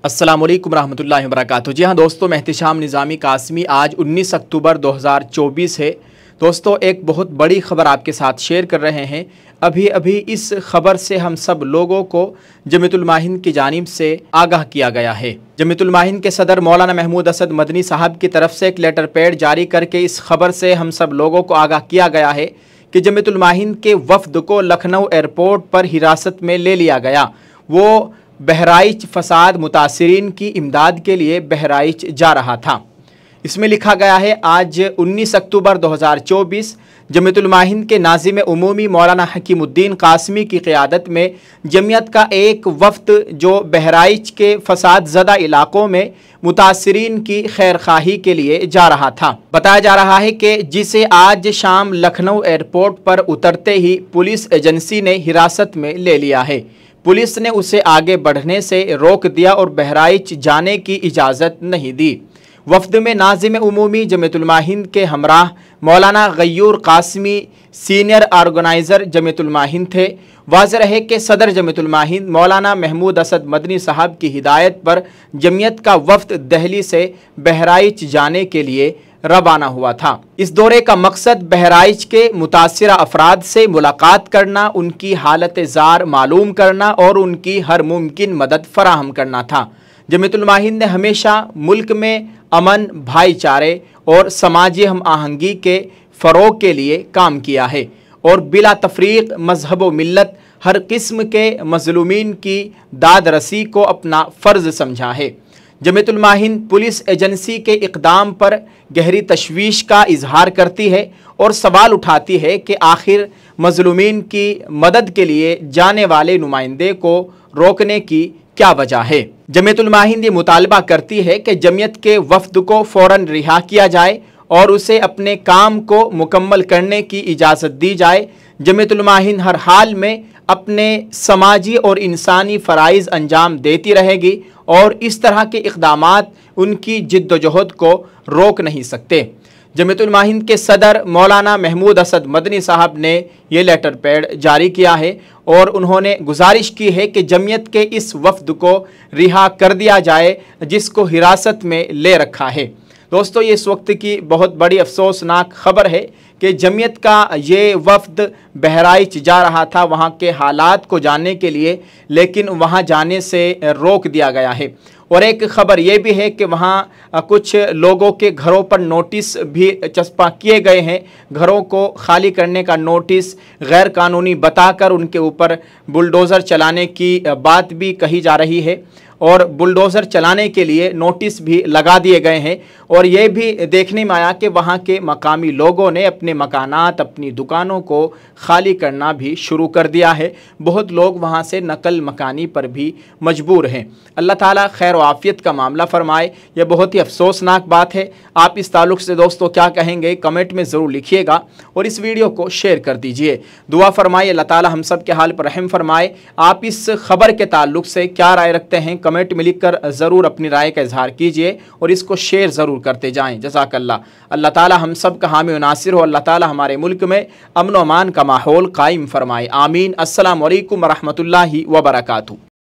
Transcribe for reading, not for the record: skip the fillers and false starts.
अस्सलाम वालेकुम रहमतुल्लाहि व बरकातुहू। जी हाँ दोस्तों, मैं एहतिशाम निज़ामी कासमी। आज 19 अक्टूबर 2024 है। दोस्तों, एक बहुत बड़ी ख़बर आपके साथ शेयर कर रहे हैं। अभी अभी इस ख़बर से हम सब लोगों को जमीयतुल माहिन की जानिब से आगाह किया गया है। जमीयतुल माहिन के सदर मौलाना महमूद असद मदनी साहब की तरफ से एक लेटर पैड जारी करके इस ख़बर से हम सब लोगों को आगाह किया गया है कि जमीयतुल माहिन के वफ़द को लखनऊ एयरपोर्ट पर हिरासत में ले लिया गया। वो बहराइच फसाद मुतासिरीन की इमदाद के लिए बहराइच जा रहा था। इसमें लिखा गया है, आज 19 अक्टूबर 2024 जमीयतुल माहिन के नाज़िम उमूमी मौलाना हकीमुद्दीन कासमी की क़ियादत में जमीयत का एक वफ़द जो बहराइच के फसाद ज़दा इलाक़ों में मुतासिरीन की खैर खाही के लिए जा रहा था। बताया जा रहा है कि जिसे आज शाम लखनऊ एयरपोर्ट पर उतरते ही पुलिस एजेंसी ने हिरासत में ले लिया है। पुलिस ने उसे आगे बढ़ने से रोक दिया और बहराइच जाने की इजाज़त नहीं दी। वफ़द में नाज़िम उमूमी जमीयतुल माहिन के हमराह मौलाना गय्यूर कासमी सीनियर ऑर्गेनाइज़र जमीयतुल माहिन थे। वाज़ेह है कि सदर जमीयतुल माहिन मौलाना महमूद असद मदनी साहब की हिदायत पर जमीयत का वफ़द दिल्ली से बहराइच जाने के लिए रवाना हुआ था। इस दौरे का मकसद बहराइच के मुतासिरा अफराद से मुलाकात करना, उनकी हालत ज़ार मालूम करना और उनकी हर मुमकिन मदद फराहम करना था। जमीयतुल माहिन ने हमेशा मुल्क में अमन, भाईचारे और समाजी हम आहंगी के फ़रोग़ के लिए काम किया है और बिला तफरीक मजहब व मिल्लत हर किस्म के मज़लूमीन की दाद रसी को अपना फ़र्ज़ समझा है। जमीयतुल माहिन पुलिस एजेंसी के इक़दाम पर गहरी तशवीश का इजहार करती है और सवाल उठाती है कि आखिर मज़लूमीन की मदद के लिए जाने वाले नुमाइंदे को रोकने की क्या वजह है। जमीयतुल माहिन ये मुतालबा करती है कि जमीयत के वफ़द को फ़ौरन रिहा किया जाए और उसे अपने काम को मुकम्मल करने की इजाज़त दी जाए। जमीयतुल माहिन हर हाल में अपने समाजी और इंसानी फ़राइज़ अंजाम देती रहेगी और इस तरह के इक़दामात उनकी जिद्दोजहद को रोक नहीं सकते। जमीयतुल माहिन के सदर मौलाना महमूद असद मदनी साहब ने ये लेटर पैड जारी किया है और उन्होंने गुजारिश की है कि जमीयत के इस वफ़द को रिहा कर दिया जाए जिसको हिरासत में ले रखा है। दोस्तों, ये इस वक्त की बहुत बड़ी अफसोसनाक ख़बर है कि जमीयत का ये वफ़द बहराइच जा रहा था वहाँ के हालात को जानने के लिए, लेकिन वहाँ जाने से रोक दिया गया है। और एक ख़बर ये भी है कि वहाँ कुछ लोगों के घरों पर नोटिस भी चस्पा किए गए हैं। घरों को खाली करने का नोटिस गैर कानूनी बताकर उनके ऊपर बुलडोज़र चलाने की बात भी कही जा रही है और बुलडोज़र चलाने के लिए नोटिस भी लगा दिए गए हैं। और ये भी देखने में आया कि वहाँ के मकामी लोगों ने अपने मकानात, अपनी दुकानों को खाली करना भी शुरू कर दिया है। बहुत लोग वहाँ से नकल मकानी पर भी मजबूर हैं। अल्लाह ताला खैर व आफ़ियत का मामला फ़रमाए। यह बहुत ही अफसोसनाक बात है। आप इस ताल्लुक़ से दोस्तों क्या कहेंगे, कमेंट में ज़रूर लिखिएगा और इस वीडियो को शेयर कर दीजिए। दुआ फ़रमाए अल्लाह ताला हम सब के हाल पर रहम फ़रमाए। आप इस ख़बर के ताल्लुक़ से क्या राय रखते हैं, कमेंट में लिखकर ज़रूर अपनी राय का इजहार कीजिए और इसको शेयर ज़रूर करते जाएं। जज़ाकल्लाह। अल्लाह ताला हम सब का हामी व नासिर हो। अल्लाह ताला हमारे मुल्क में अमन व अमान का माहौल कायम फ़रमाए। आमीन। अस्सलामु अलैकुम व रहमतुल्लाहि व बरकातुहू।